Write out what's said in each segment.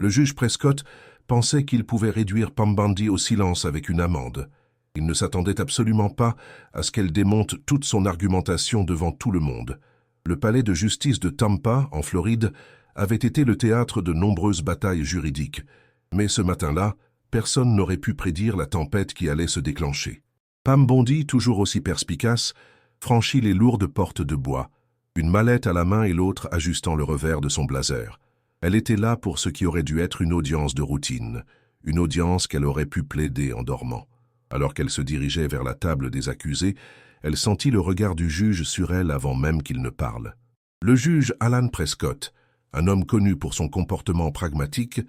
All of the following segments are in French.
Le juge Prescott pensait qu'il pouvait réduire Pam Bondi au silence avec une amende. Il ne s'attendait absolument pas à ce qu'elle démonte toute son argumentation devant tout le monde. Le palais de justice de Tampa, en Floride, avait été le théâtre de nombreuses batailles juridiques. Mais ce matin-là, personne n'aurait pu prédire la tempête qui allait se déclencher. Pam Bondi, toujours aussi perspicace, franchit les lourdes portes de bois, une mallette à la main et l'autre ajustant le revers de son blazer. Elle était là pour ce qui aurait dû être une audience de routine, une audience qu'elle aurait pu plaider en dormant. Alors qu'elle se dirigeait vers la table des accusés, elle sentit le regard du juge sur elle avant même qu'il ne parle. Le juge Alan Prescott, un homme connu pour son comportement pragmatique,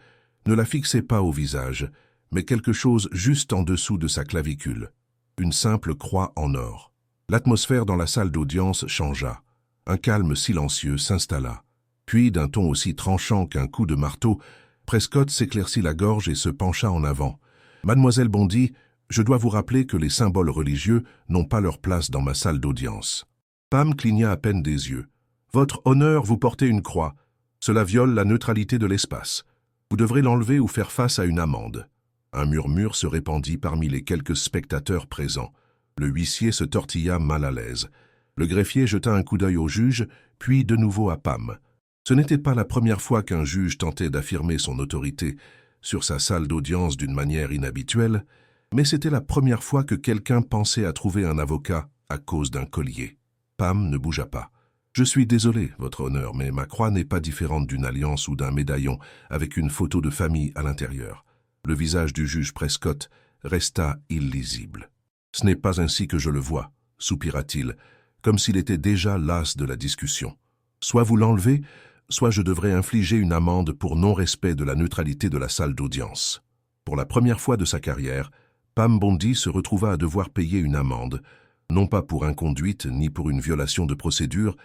ne la fixait pas au visage, mais quelque chose juste en dessous de sa clavicule. Une simple croix en or. L'atmosphère dans la salle d'audience changea. Un calme silencieux s'installa. Puis, d'un ton aussi tranchant qu'un coup de marteau, Prescott s'éclaircit la gorge et se pencha en avant. « Mademoiselle Bondi, je dois vous rappeler que les symboles religieux n'ont pas leur place dans ma salle d'audience. » Pam cligna à peine des yeux. « Votre honneur, vous portez une croix. Cela viole la neutralité de l'espace. Vous devrez l'enlever ou faire face à une amende. » Un murmure se répandit parmi les quelques spectateurs présents. Le huissier se tortilla mal à l'aise. Le greffier jeta un coup d'œil au juge, puis de nouveau à Pam. Ce n'était pas la première fois qu'un juge tentait d'affirmer son autorité sur sa salle d'audience d'une manière inhabituelle, mais c'était la première fois que quelqu'un pensait à trouver un avocat à cause d'un collier. Pam ne bougea pas. « Je suis désolé, votre honneur, mais ma croix n'est pas différente d'une alliance ou d'un médaillon avec une photo de famille à l'intérieur. » Le visage du juge Prescott resta illisible. « Ce n'est pas ainsi que je le vois, » soupira-t-il, comme s'il était déjà las de la discussion. « Soit vous l'enlevez, soit je devrais infliger une amende pour non-respect de la neutralité de la salle d'audience. » Pour la première fois de sa carrière, Pam Bondi se retrouva à devoir payer une amende, non pas pour inconduite ni pour une violation de procédure,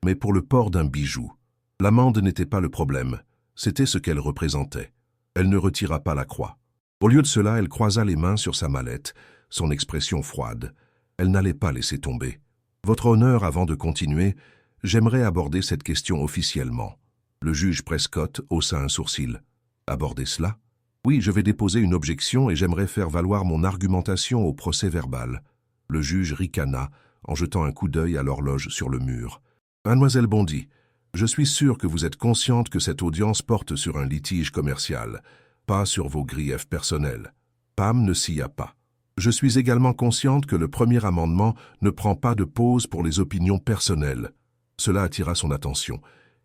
mais pour le port d'un bijou. L'amende n'était pas le problème, c'était ce qu'elle représentait. Elle ne retira pas la croix. Au lieu de cela, elle croisa les mains sur sa mallette, son expression froide. Elle n'allait pas laisser tomber. « Votre honneur, avant de continuer, j'aimerais aborder cette question officiellement. » Le juge Prescott haussa un sourcil. « Aborder cela ? Oui, je vais déposer une objection et j'aimerais faire valoir mon argumentation au procès-verbal. » Le juge ricana en jetant un coup d'œil à l'horloge sur le mur. « Mademoiselle Bondi, je suis sûr que vous êtes consciente que cette audience porte sur un litige commercial, pas sur vos griefs personnels. » Pam ne sia pas. « Je suis également consciente que le premier amendement ne prend pas de pause pour les opinions personnelles. » Cela attira son attention.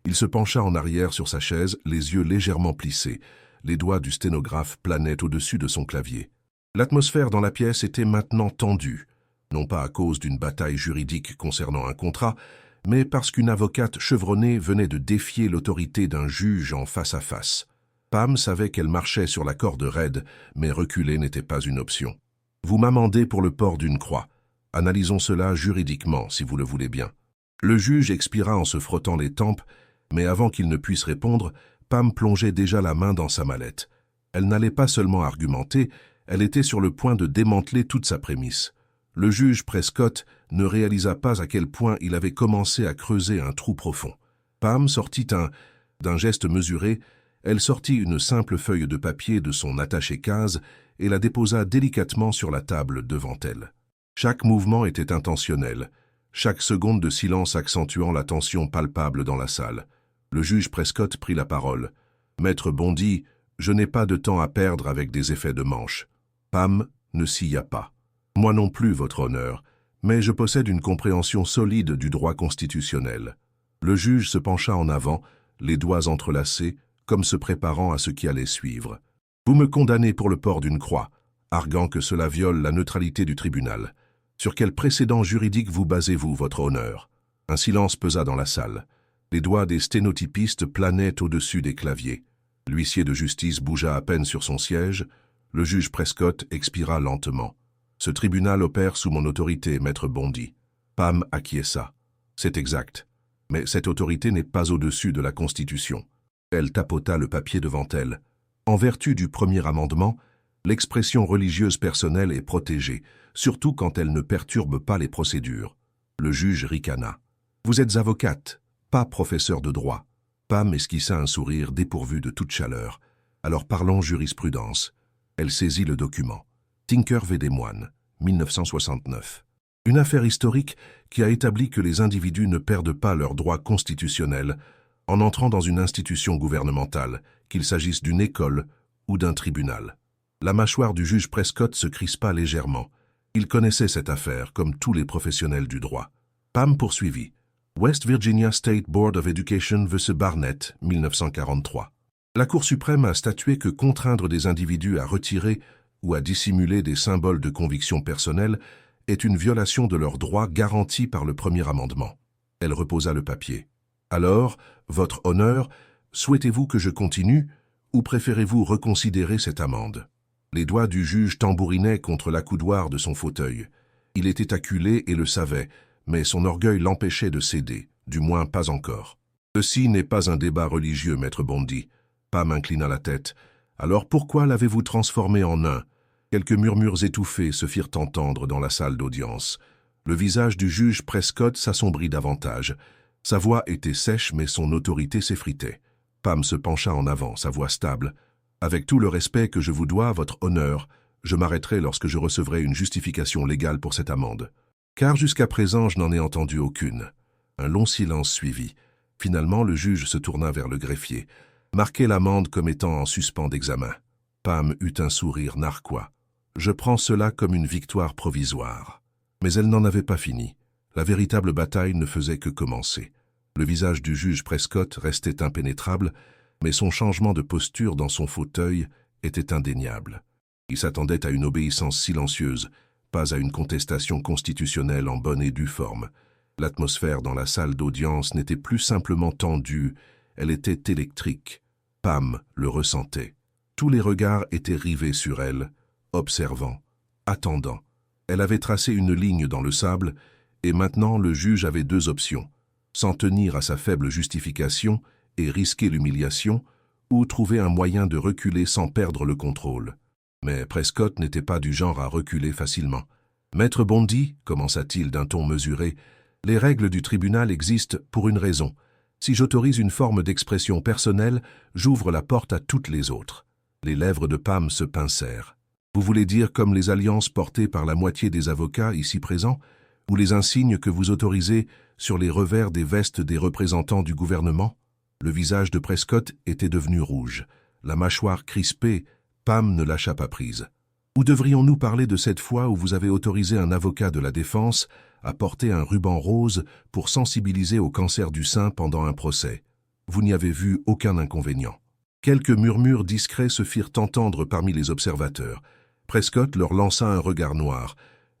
Il se pencha en arrière sur sa chaise, les yeux légèrement plissés. Les doigts du sténographe planaient au-dessus de son clavier. L'atmosphère dans la pièce était maintenant tendue, non pas à cause d'une bataille juridique concernant un contrat, mais parce qu'une avocate chevronnée venait de défier l'autorité d'un juge en face à face. Pam savait qu'elle marchait sur la corde raide, mais reculer n'était pas une option. « Vous m'amendez pour le port d'une croix. Analysons cela juridiquement, si vous le voulez bien. » Le juge expira en se frottant les tempes, mais avant qu'il ne puisse répondre, Pam plongeait déjà la main dans sa mallette. Elle n'allait pas seulement argumenter, elle était sur le point de démanteler toute sa prémisse. Le juge Prescott ne réalisa pas à quel point il avait commencé à creuser un trou profond. Pam sortit d'un geste mesuré, elle sortit une simple feuille de papier de son attaché-case et la déposa délicatement sur la table devant elle. Chaque mouvement était intentionnel, chaque seconde de silence accentuant la tension palpable dans la salle. Le juge Prescott prit la parole. « Maître Bondi, je n'ai pas de temps à perdre avec des effets de manche. » Pam ne sia pas. « Moi non plus, votre honneur, mais je possède une compréhension solide du droit constitutionnel. » Le juge se pencha en avant, les doigts entrelacés, comme se préparant à ce qui allait suivre. « Vous me condamnez pour le port d'une croix, arguant que cela viole la neutralité du tribunal. Sur quel précédent juridique vous basez-vous, votre honneur ?» Un silence pesa dans la salle. Les doigts des sténotypistes planaient au-dessus des claviers. L'huissier de justice bougea à peine sur son siège. Le juge Prescott expira lentement. « Ce tribunal opère sous mon autorité, maître Bondi. » Pam acquiesça. « C'est exact. Mais cette autorité n'est pas au-dessus de la Constitution. » Elle tapota le papier devant elle. « En vertu du premier amendement, l'expression religieuse personnelle est protégée, surtout quand elle ne perturbe pas les procédures. » Le juge ricana. « Vous êtes avocate, pas professeur de droit. » Pam esquissa un sourire dépourvu de toute chaleur. « Alors parlons jurisprudence. Elle saisit le document. Tinker v. Des Moines, 1969. Une affaire historique qui a établi que les individus ne perdent pas leurs droits constitutionnels en entrant dans une institution gouvernementale, qu'il s'agisse d'une école ou d'un tribunal. La mâchoire du juge Prescott se crispa légèrement. Il connaissait cette affaire, comme tous les professionnels du droit. Pam poursuivit. West Virginia State Board of Education vs. Barnett, 1943. La Cour suprême a statué que contraindre des individus à retirer ou à dissimuler des symboles de conviction personnelle est une violation de leurs droits garantis par le premier amendement. Elle reposa le papier. Alors, votre honneur, souhaitez-vous que je continue ou préférez-vous reconsidérer cette amende? Les doigts du juge tambourinaient contre l'accoudoir de son fauteuil. Il était acculé et le savait, mais son orgueil l'empêchait de céder, du moins pas encore. Ceci n'est pas un débat religieux, maître Bondi. Pam inclina la tête. Alors pourquoi l'avez-vous transformé en un? Quelques murmures étouffés se firent entendre dans la salle d'audience. Le visage du juge Prescott s'assombrit davantage. Sa voix était sèche, mais son autorité s'effritait. Pam se pencha en avant, sa voix stable. « Avec tout le respect que je vous dois, votre honneur, je m'arrêterai lorsque je recevrai une justification légale pour cette amende. Car jusqu'à présent, je n'en ai entendu aucune. » Un long silence suivit. Finalement, le juge se tourna vers le greffier, marquait l'amende comme étant en suspens d'examen. Pam eut un sourire narquois. « Je prends cela comme une victoire provisoire. » Mais elle n'en avait pas fini. La véritable bataille ne faisait que commencer. Le visage du juge Prescott restait impénétrable, mais son changement de posture dans son fauteuil était indéniable. Il s'attendait à une obéissance silencieuse, pas à une contestation constitutionnelle en bonne et due forme. L'atmosphère dans la salle d'audience n'était plus simplement tendue, elle était électrique. Pam le ressentait. Tous les regards étaient rivés sur elle, observant, attendant. Elle avait tracé une ligne dans le sable, et maintenant le juge avait deux options. S'en tenir à sa faible justification et risquer l'humiliation, ou trouver un moyen de reculer sans perdre le contrôle. Mais Prescott n'était pas du genre à reculer facilement. « Maître Bondi, commença-t-il d'un ton mesuré, les règles du tribunal existent pour une raison. Si j'autorise une forme d'expression personnelle, j'ouvre la porte à toutes les autres. » Les lèvres de Pam se pincèrent. « Vous voulez dire comme les alliances portées par la moitié des avocats ici présents, ou les insignes que vous autorisez sur les revers des vestes des représentants du gouvernement ?» Le visage de Prescott était devenu rouge. La mâchoire crispée, Pam ne lâcha pas prise. « Ou devrions-nous parler de cette fois où vous avez autorisé un avocat de la défense à porter un ruban rose pour sensibiliser au cancer du sein pendant un procès? Vous n'y avez vu aucun inconvénient. » Quelques murmures discrets se firent entendre parmi les observateurs. Prescott leur lança un regard noir,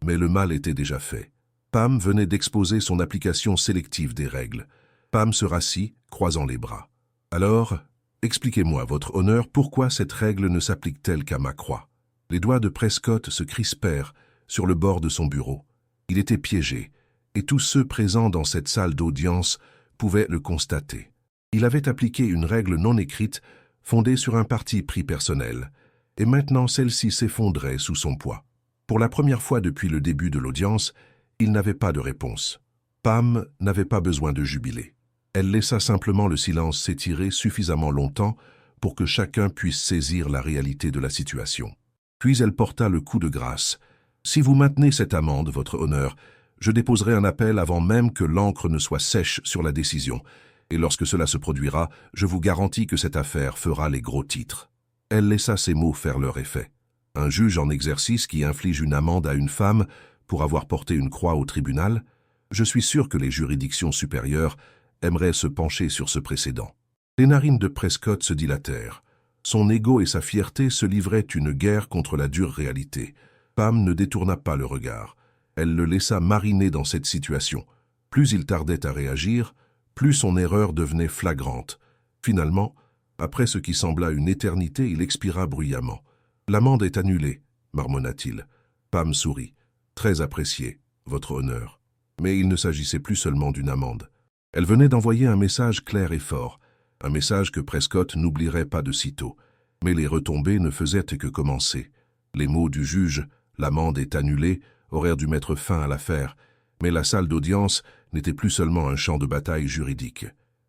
mais le mal était déjà fait. Pam venait d'exposer son application sélective des règles. Pam se rassit, croisant les bras. « Alors, expliquez-moi, votre honneur, pourquoi cette règle ne s'applique-t-elle qu'à ma croix ?» Les doigts de Prescott se crispèrent sur le bord de son bureau. Il était piégé, et tous ceux présents dans cette salle d'audience pouvaient le constater. Il avait appliqué une règle non écrite fondée sur un parti pris personnel, et maintenant celle-ci s'effondrait sous son poids. Pour la première fois depuis le début de l'audience, il n'avait pas de réponse. Pam n'avait pas besoin de jubiler. Elle laissa simplement le silence s'étirer suffisamment longtemps pour que chacun puisse saisir la réalité de la situation. Puis elle porta le coup de grâce. « Si vous maintenez cette amende, votre honneur, je déposerai un appel avant même que l'encre ne soit sèche sur la décision, et lorsque cela se produira, je vous garantis que cette affaire fera les gros titres. » Elle laissa ces mots faire leur effet. Un juge en exercice qui inflige une amende à une femme pour avoir porté une croix au tribunal, je suis sûr que les juridictions supérieures aimeraient se pencher sur ce précédent. Les narines de Prescott se dilatèrent. Son ego et sa fierté se livraient une guerre contre la dure réalité. Pam ne détourna pas le regard. Elle le laissa mariner dans cette situation. Plus il tardait à réagir, plus son erreur devenait flagrante. Finalement, après ce qui sembla une éternité, il expira bruyamment. « L'amende est annulée, marmonna-t-il. Pam sourit. « Très apprécié, votre honneur. » Mais il ne s'agissait plus seulement d'une amende. Elle venait d'envoyer un message clair et fort, un message que Prescott n'oublierait pas de sitôt. Mais les retombées ne faisaient que commencer. Les mots du juge, l'amende est annulée, auraient dû mettre fin à l'affaire, mais la salle d'audience n'était plus seulement un champ de bataille juridique.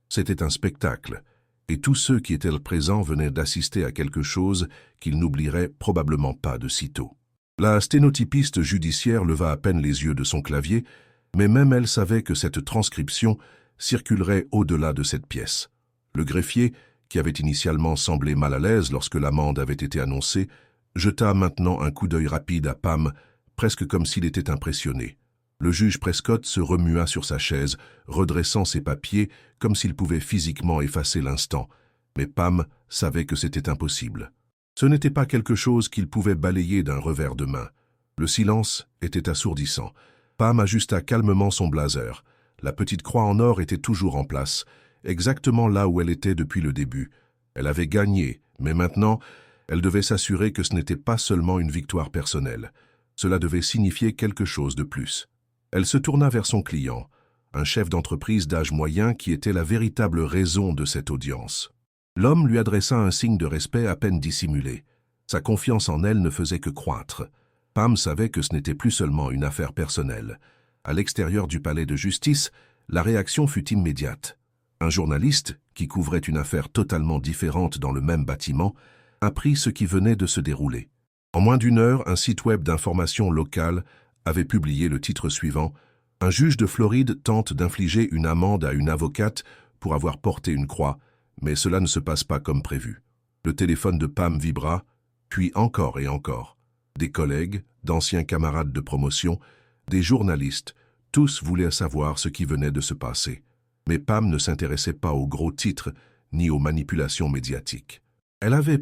C'était un spectacle, et tous ceux qui étaient présents venaient d'assister à quelque chose qu'ils n'oublieraient probablement pas de sitôt. La sténotypiste judiciaire leva à peine les yeux de son clavier, mais même elle savait que cette transcription circulerait au-delà de cette pièce. Le greffier, qui avait initialement semblé mal à l'aise lorsque l'amende avait été annoncée, jeta maintenant un coup d'œil rapide à Pam, presque comme s'il était impressionné. Le juge Prescott se remua sur sa chaise, redressant ses papiers comme s'il pouvait physiquement effacer l'instant, mais Pam savait que c'était impossible. Ce n'était pas quelque chose qu'il pouvait balayer d'un revers de main. Le silence était assourdissant. Pam ajusta calmement son blazer. La petite croix en or était toujours en place, exactement là où elle était depuis le début. Elle avait gagné, mais maintenant, elle devait s'assurer que ce n'était pas seulement une victoire personnelle. Cela devait signifier quelque chose de plus. Elle se tourna vers son client, un chef d'entreprise d'âge moyen qui était la véritable raison de cette audience. L'homme lui adressa un signe de respect à peine dissimulé. Sa confiance en elle ne faisait que croître. Pam savait que ce n'était plus seulement une affaire personnelle. À l'extérieur du palais de justice, la réaction fut immédiate. Un journaliste, qui couvrait une affaire totalement différente dans le même bâtiment, apprit ce qui venait de se dérouler. En moins d'une heure, un site web d'information locale avait publié le titre suivant « Un juge de Floride tente d'infliger une amende à une avocate pour avoir porté une croix, mais cela ne se passe pas comme prévu. » Le téléphone de Pam vibra, puis encore et encore. Des collègues, d'anciens camarades de promotion, des journalistes, tous voulaient savoir ce qui venait de se passer. Mais Pam ne s'intéressait pas aux gros titres ni aux manipulations médiatiques.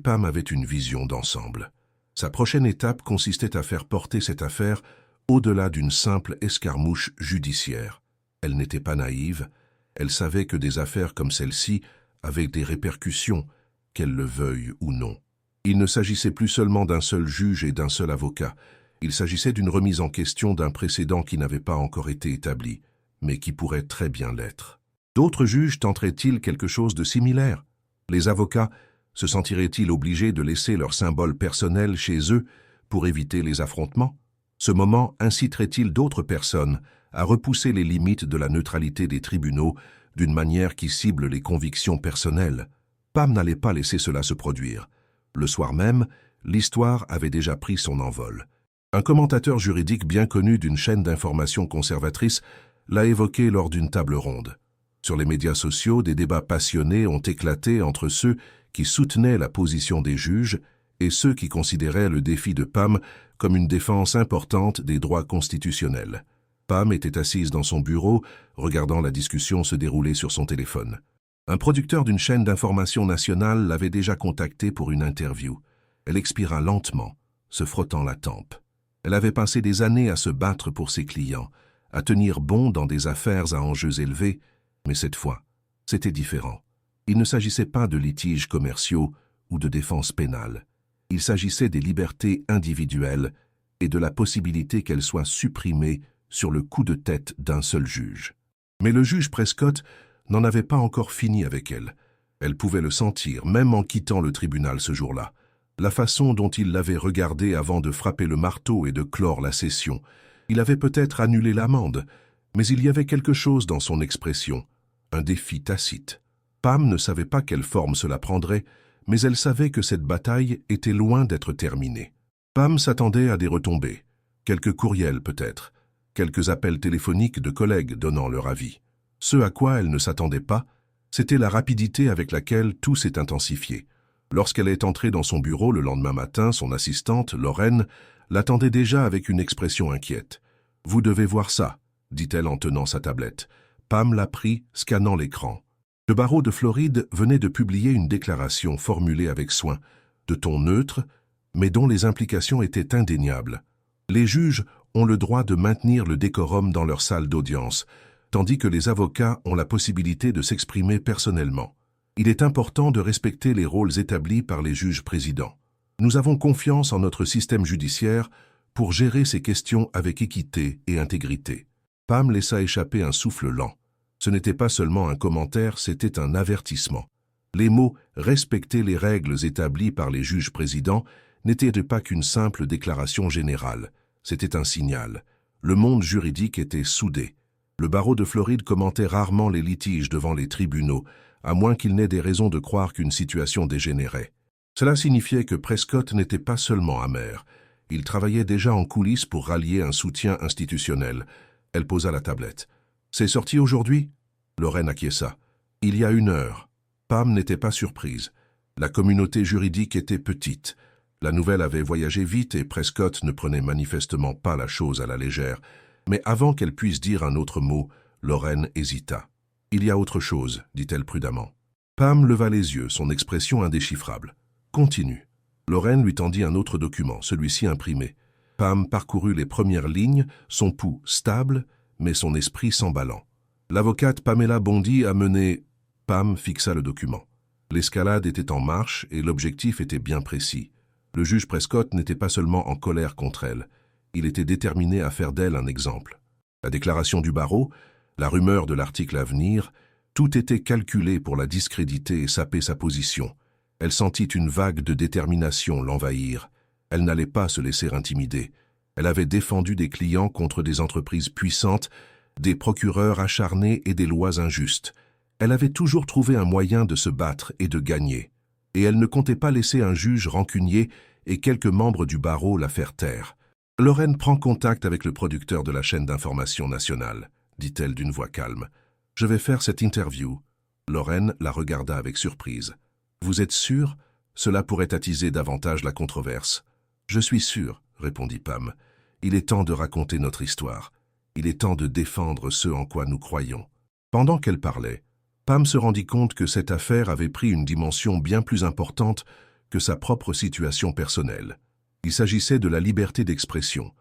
Pam avait une vision d'ensemble. Sa prochaine étape consistait à faire porter cette affaire au-delà d'une simple escarmouche judiciaire. Elle n'était pas naïve, elle savait que des affaires comme celle-ci avaient des répercussions, qu'elle le veuille ou non. Il ne s'agissait plus seulement d'un seul juge et d'un seul avocat, il s'agissait d'une remise en question d'un précédent qui n'avait pas encore été établi, mais qui pourrait très bien l'être. D'autres juges tenteraient-ils quelque chose de similaire? Les avocats se sentiraient-ils obligés de laisser leur symbole personnel chez eux pour éviter les affrontements? Ce moment inciterait-il d'autres personnes à repousser les limites de la neutralité des tribunaux d'une manière qui cible les convictions personnelles? Pam n'allait pas laisser cela se produire. Le soir même, l'histoire avait déjà pris son envol. Un commentateur juridique bien connu d'une chaîne d'information conservatrice l'a évoqué lors d'une table ronde. Sur les médias sociaux, des débats passionnés ont éclaté entre ceux qui soutenaient la position des juges et ceux qui considéraient le défi de Pam comme une défense importante des droits constitutionnels. Pam était assise dans son bureau, regardant la discussion se dérouler sur son téléphone. Un producteur d'une chaîne d'information nationale l'avait déjà contactée pour une interview. Elle expira lentement, se frottant la tempe. Elle avait passé des années à se battre pour ses clients, à tenir bon dans des affaires à enjeux élevés, mais cette fois, c'était différent. Il ne s'agissait pas de litiges commerciaux ou de défense pénale. Il s'agissait des libertés individuelles et de la possibilité qu'elles soient supprimées sur le coup de tête d'un seul juge. Mais le juge Prescott n'en avait pas encore fini avec elle. Elle pouvait le sentir, même en quittant le tribunal ce jour-là. La façon dont il l'avait regardée avant de frapper le marteau et de clore la session. Il avait peut-être annulé l'amende, mais il y avait quelque chose dans son expression, un défi tacite. Pam ne savait pas quelle forme cela prendrait, mais elle savait que cette bataille était loin d'être terminée. Pam s'attendait à des retombées, quelques courriels peut-être, quelques appels téléphoniques de collègues donnant leur avis. Ce à quoi elle ne s'attendait pas, c'était la rapidité avec laquelle tout s'est intensifié. Lorsqu'elle est entrée dans son bureau le lendemain matin, son assistante, Lorraine, l'attendait déjà avec une expression inquiète. « Vous devez voir ça », dit-elle en tenant sa tablette. Pam la prit, scannant l'écran. Le barreau de Floride venait de publier une déclaration formulée avec soin, de ton neutre, mais dont les implications étaient indéniables. Les juges ont le droit de maintenir le décorum dans leur salle d'audience, tandis que les avocats ont la possibilité de s'exprimer personnellement. Il est important de respecter les rôles établis par les juges présidents. Nous avons confiance en notre système judiciaire pour gérer ces questions avec équité et intégrité. Pam laissa échapper un souffle lent. Ce n'était pas seulement un commentaire, c'était un avertissement. Les mots « respecter les règles établies par les juges présidents » n'étaient pas qu'une simple déclaration générale. C'était un signal. Le monde juridique était soudé. Le barreau de Floride commentait rarement les litiges devant les tribunaux, à moins qu'il n'ait des raisons de croire qu'une situation dégénérait. Cela signifiait que Prescott n'était pas seulement amer. Il travaillait déjà en coulisses pour rallier un soutien institutionnel. Elle posa la tablette. « C'est sorti aujourd'hui » Lorraine acquiesça. « Il y a 1 heure. » Pam n'était pas surprise. La communauté juridique était petite. La nouvelle avait voyagé vite et Prescott ne prenait manifestement pas la chose à la légère. Mais avant qu'elle puisse dire un autre mot, Lorraine hésita. « Il y a autre chose, dit-elle prudemment. » Pam leva les yeux, son expression indéchiffrable. « Continue. » Lorraine lui tendit un autre document, celui-ci imprimé. Pam parcourut les premières lignes, son pouls stable, mais son esprit s'emballant. L'avocate Pamela Bondi a mené... Pam fixa le document. L'escalade était en marche et l'objectif était bien précis. Le juge Prescott n'était pas seulement en colère contre elle, il était déterminé à faire d'elle un exemple. La déclaration du barreau, la rumeur de l'article à venir, tout était calculé pour la discréditer et saper sa position. Elle sentit une vague de détermination l'envahir. Elle n'allait pas se laisser intimider. Elle avait défendu des clients contre des entreprises puissantes, des procureurs acharnés et des lois injustes. Elle avait toujours trouvé un moyen de se battre et de gagner. Et elle ne comptait pas laisser un juge rancunier et quelques membres du barreau la faire taire. « Lorraine prend contact avec le producteur de la chaîne d'information nationale, dit-elle d'une voix calme. « Je vais faire cette interview. » Lorraine la regarda avec surprise. « Vous êtes sûr? Cela pourrait attiser davantage la controverse. »« Je suis sûr, » répondit Pam. « Il est temps de raconter notre histoire. Il est temps de défendre ce en quoi nous croyons. » Pendant qu'elle parlait, Pam se rendit compte que cette affaire avait pris une dimension bien plus importante que sa propre situation personnelle. Il s'agissait de la liberté d'expression,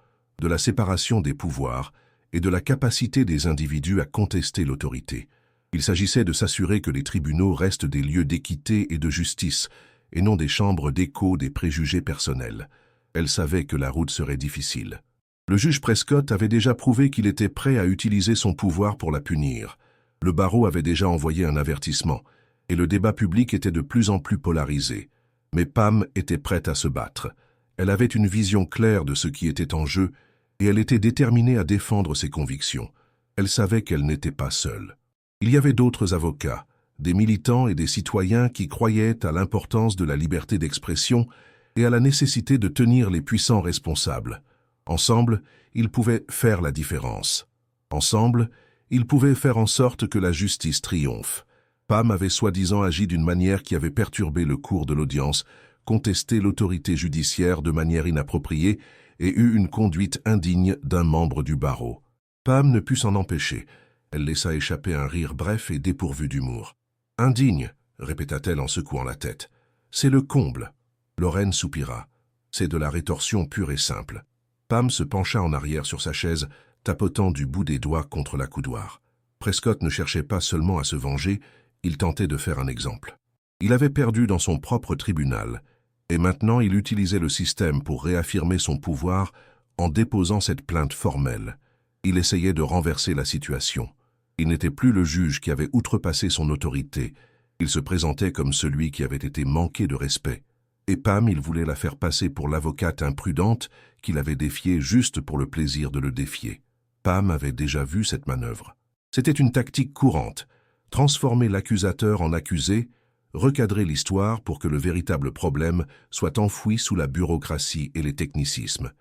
de la séparation des pouvoirs et de la capacité des individus à contester l'autorité. Il s'agissait de s'assurer que les tribunaux restent des lieux d'équité et de justice, et non des chambres d'écho des préjugés personnels. Elle savait que la route serait difficile. Le juge Prescott avait déjà prouvé qu'il était prêt à utiliser son pouvoir pour la punir. Le barreau avait déjà envoyé un avertissement, et le débat public était de plus en plus polarisé. Mais Pam était prête à se battre. Elle avait une vision claire de ce qui était en jeu, et elle était déterminée à défendre ses convictions. Elle savait qu'elle n'était pas seule. Il y avait d'autres avocats, des militants et des citoyens qui croyaient à l'importance de la liberté d'expression et à la nécessité de tenir les puissants responsables. Ensemble, ils pouvaient faire la différence. Ensemble, ils pouvaient faire en sorte que la justice triomphe. Pam avait soi-disant agi d'une manière qui avait perturbé le cours de l'audience, contesté l'autorité judiciaire de manière inappropriée et eut une conduite indigne d'un membre du barreau. Pam ne put s'en empêcher. Elle laissa échapper un rire bref et dépourvu d'humour. « Indigne » répéta-t-elle en secouant la tête. « C'est le comble. » Lorraine soupira. « C'est de la rétorsion pure et simple. » Pam se pencha en arrière sur sa chaise, tapotant du bout des doigts contre la coudoir. Prescott ne cherchait pas seulement à se venger, il tentait de faire un exemple. Il avait perdu dans son propre tribunal, et maintenant il utilisait le système pour réaffirmer son pouvoir en déposant cette plainte formelle. Il essayait de renverser la situation. Il n'était plus le juge qui avait outrepassé son autorité, il se présentait comme celui qui avait été manqué de respect. Et Pam, il voulait la faire passer pour l'avocate imprudente qu'il avait défiée juste pour le plaisir de le défier. Pam avait déjà vu cette manœuvre. C'était une tactique courante, transformer l'accusateur en accusé, recadrer l'histoire pour que le véritable problème soit enfoui sous la bureaucratie et les technicismes.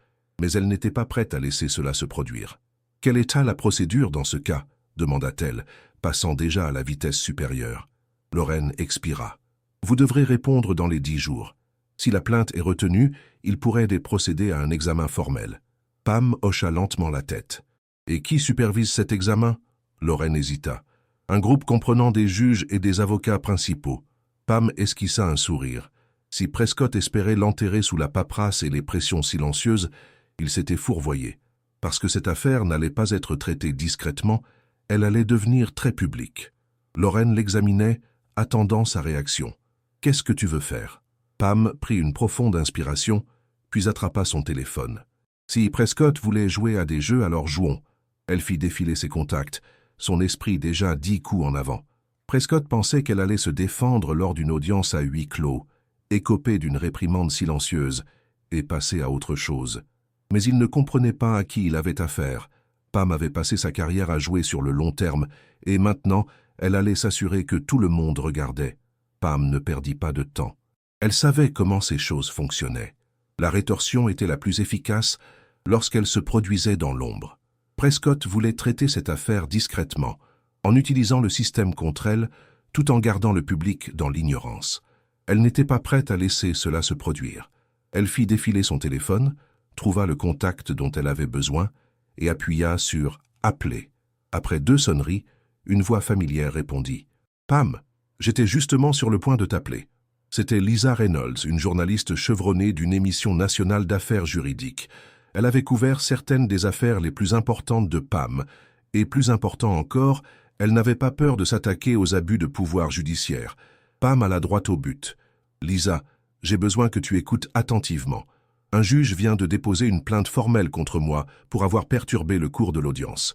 Mais elle n'était pas prête à laisser cela se produire. « Quelle est la procédure dans ce cas ?» demanda-t-elle, passant déjà à la vitesse supérieure. Lorraine expira. « Vous devrez répondre dans les 10 jours. Si la plainte est retenue, il pourrait procéder à un examen formel. » Pam hocha lentement la tête. « Et qui supervise cet examen ?» Lorraine hésita. « Un groupe comprenant des juges et des avocats principaux. » Pam esquissa un sourire. Si Prescott espérait l'enterrer sous la paperasse et les pressions silencieuses, il s'était fourvoyé. Parce que cette affaire n'allait pas être traitée discrètement, elle allait devenir très publique. Lorraine l'examinait, attendant sa réaction. « Qu'est-ce que tu veux faire ?» Pam prit une profonde inspiration, puis attrapa son téléphone. Si Prescott voulait jouer à des jeux, alors jouons. Elle fit défiler ses contacts, son esprit déjà 10 coups en avant. Prescott pensait qu'elle allait se défendre lors d'une audience à huis clos, écoper d'une réprimande silencieuse et passer à autre chose. Mais il ne comprenait pas à qui il avait affaire. Pam avait passé sa carrière à jouer sur le long terme, et maintenant, Elle allait s'assurer que tout le monde regardait. Pam ne perdit pas de temps. Elle savait comment ces choses fonctionnaient. La rétorsion était la plus efficace lorsqu'elle se produisait dans l'ombre. Prescott voulait traiter cette affaire discrètement, en utilisant le système contre elle, tout en gardant le public dans l'ignorance. Elle n'était pas prête à laisser cela se produire. Elle fit défiler son téléphone, trouva le contact dont elle avait besoin et appuya sur « Appeler ». Après 2 sonneries, une voix familière répondit « Pam, j'étais justement sur le point de t'appeler. » C'était Lisa Reynolds, une journaliste chevronnée d'une émission nationale d'affaires juridiques. Elle avait couvert certaines des affaires les plus importantes de Pam, et plus important encore, elle n'avait pas peur de s'attaquer aux abus de pouvoir judiciaire. Pam alla droit au but. « Lisa, j'ai besoin que tu écoutes attentivement. Un juge vient de déposer une plainte formelle contre moi pour avoir perturbé le cours de l'audience.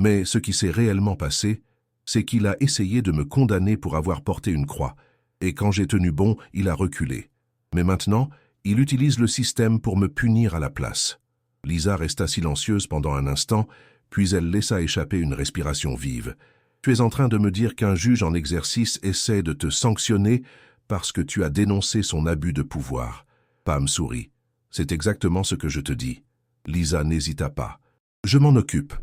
Mais ce qui s'est réellement passé, c'est qu'il a essayé de me condamner pour avoir porté une croix. Et quand j'ai tenu bon, il a reculé. Mais maintenant, il utilise le système pour me punir à la place. » Lisa resta silencieuse pendant un instant, puis elle laissa échapper une respiration vive. « Tu es en train de me dire qu'un juge en exercice essaie de te sanctionner parce que tu as dénoncé son abus de pouvoir. » Pam sourit. « C'est exactement ce que je te dis. » Lisa n'hésita pas. « Je m'en occupe. »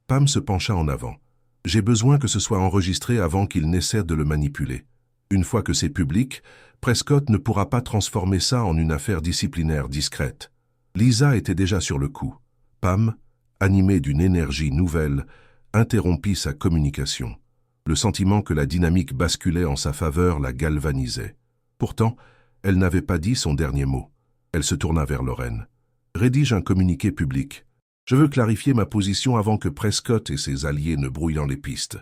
Pam se pencha en avant. « J'ai besoin que ce soit enregistré avant qu'il n'essaie de le manipuler. Une fois que c'est public, Prescott ne pourra pas transformer ça en une affaire disciplinaire discrète. » Lisa était déjà sur le coup. Pam, animée d'une énergie nouvelle, interrompit sa communication. Le sentiment que la dynamique basculait en sa faveur la galvanisait. Pourtant, elle n'avait pas dit son dernier mot. Elle se tourna vers Lorraine. « Rédige un communiqué public. Je veux clarifier ma position avant que Prescott et ses alliés ne brouillent dans les pistes. »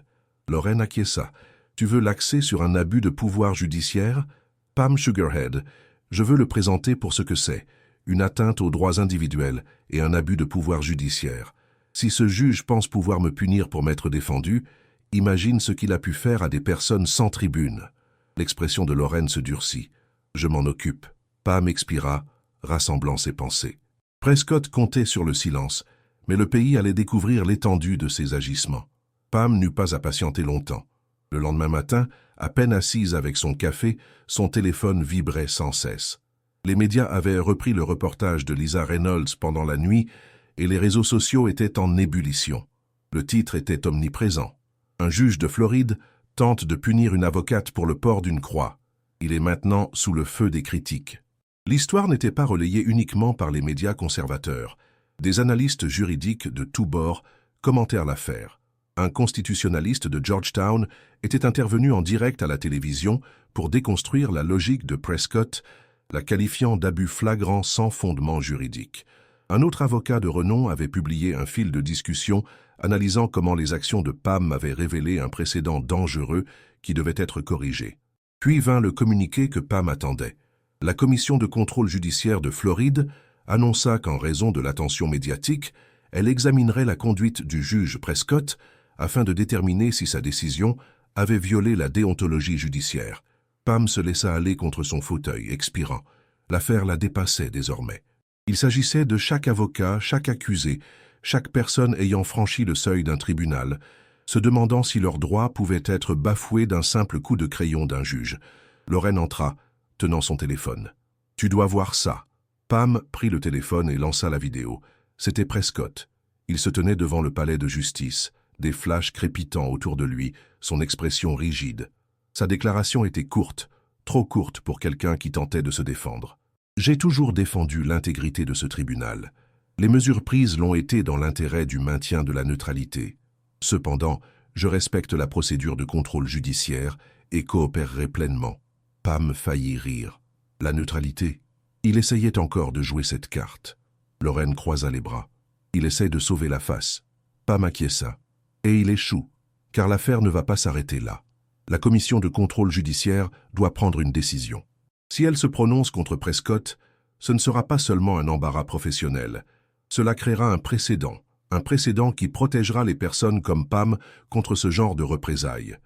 Lorraine acquiesça. « Tu veux l'axer sur un abus de pouvoir judiciaire? Pam Sugarhead, je veux le présenter pour ce que c'est. Une atteinte aux droits individuels et un abus de pouvoir judiciaire. Si ce juge pense pouvoir me punir pour m'être défendu, imagine ce qu'il a pu faire à des personnes sans tribune. » L'expression de Lorraine se durcit. « Je m'en occupe. » Pam expira, rassemblant ses pensées. Prescott comptait sur le silence, mais le pays allait découvrir l'étendue de ses agissements. Pam n'eut pas à patienter longtemps. Le lendemain matin, à peine assise avec son café, son téléphone vibrait sans cesse. Les médias avaient repris le reportage de Lisa Reynolds pendant la nuit et les réseaux sociaux étaient en ébullition. Le titre était omniprésent. Un juge de Floride tente de punir une avocate pour le port d'une croix. Il est maintenant sous le feu des critiques. L'histoire n'était pas relayée uniquement par les médias conservateurs. Des analystes juridiques de tous bords commentèrent l'affaire. Un constitutionnaliste de Georgetown était intervenu en direct à la télévision pour déconstruire la logique de Prescott, la qualifiant d'abus flagrant sans fondement juridique. Un autre avocat de renom avait publié un fil de discussion analysant comment les actions de Pam avaient révélé un précédent dangereux qui devait être corrigé. Puis vint le communiqué que Pam attendait. La commission de contrôle judiciaire de Floride annonça qu'en raison de l'attention médiatique, elle examinerait la conduite du juge Prescott afin de déterminer si sa décision avait violé la déontologie judiciaire. Pam se laissa aller contre son fauteuil, expirant. L'affaire la dépassait désormais. Il s'agissait de chaque avocat, chaque accusé, chaque personne ayant franchi le seuil d'un tribunal, se demandant si leurs droits pouvaient être bafoués d'un simple coup de crayon d'un juge. Lorraine entra, tenant son téléphone. « Tu dois voir ça. » Pam prit le téléphone et lança la vidéo. C'était Prescott. Il se tenait devant le palais de justice, des flashs crépitants autour de lui, son expression rigide. Sa déclaration était courte, trop courte pour quelqu'un qui tentait de se défendre. « J'ai toujours défendu l'intégrité de ce tribunal. Les mesures prises l'ont été dans l'intérêt du maintien de la neutralité. Cependant, je respecte la procédure de contrôle judiciaire et coopérerai pleinement. » Pam faillit rire. La neutralité. Il essayait encore de jouer cette carte. Lorraine croisa les bras. Il essaie de sauver la face. Pam acquiesça. Et il échoue, car l'affaire ne va pas s'arrêter là. La commission de contrôle judiciaire doit prendre une décision. Si elle se prononce contre Prescott, ce ne sera pas seulement un embarras professionnel. Cela créera un précédent qui protégera les personnes comme Pam contre ce genre de représailles.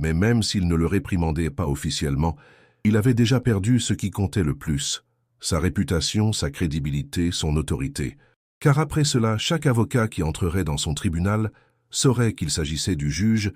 Mais même s'il ne le réprimandait pas officiellement, il avait déjà perdu ce qui comptait le plus, sa réputation, sa crédibilité, son autorité. Car après cela, chaque avocat qui entrerait dans son tribunal saurait qu'il s'agissait du juge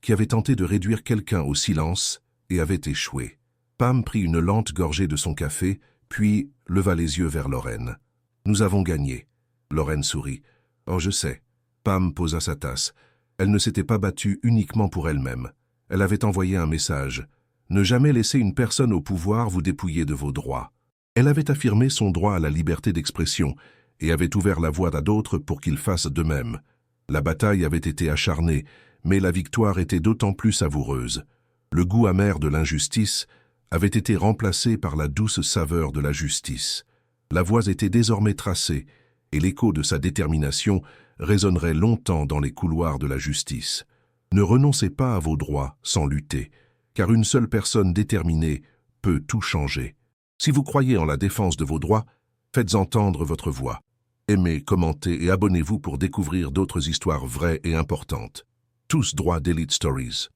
qui avait tenté de réduire quelqu'un au silence et avait échoué. Pam prit une lente gorgée de son café, puis leva les yeux vers Lorraine. « Nous avons gagné. » Lorraine sourit. « Oh, je sais. » Pam posa sa tasse. Elle ne s'était pas battue uniquement pour elle-même. Elle avait envoyé un message. Ne jamais laisser une personne au pouvoir vous dépouiller de vos droits. Elle avait affirmé son droit à la liberté d'expression et avait ouvert la voie à d'autres pour qu'ils fassent de même. La bataille avait été acharnée, mais la victoire était d'autant plus savoureuse. Le goût amer de l'injustice avait été remplacé par la douce saveur de la justice. La voie était désormais tracée, et l'écho de sa détermination résonnerait longtemps dans les couloirs de la justice. Ne renoncez pas à vos droits sans lutter, car une seule personne déterminée peut tout changer. Si vous croyez en la défense de vos droits, faites entendre votre voix. Aimez, commentez et abonnez-vous pour découvrir d'autres histoires vraies et importantes. Tous droits d'Elite Stories.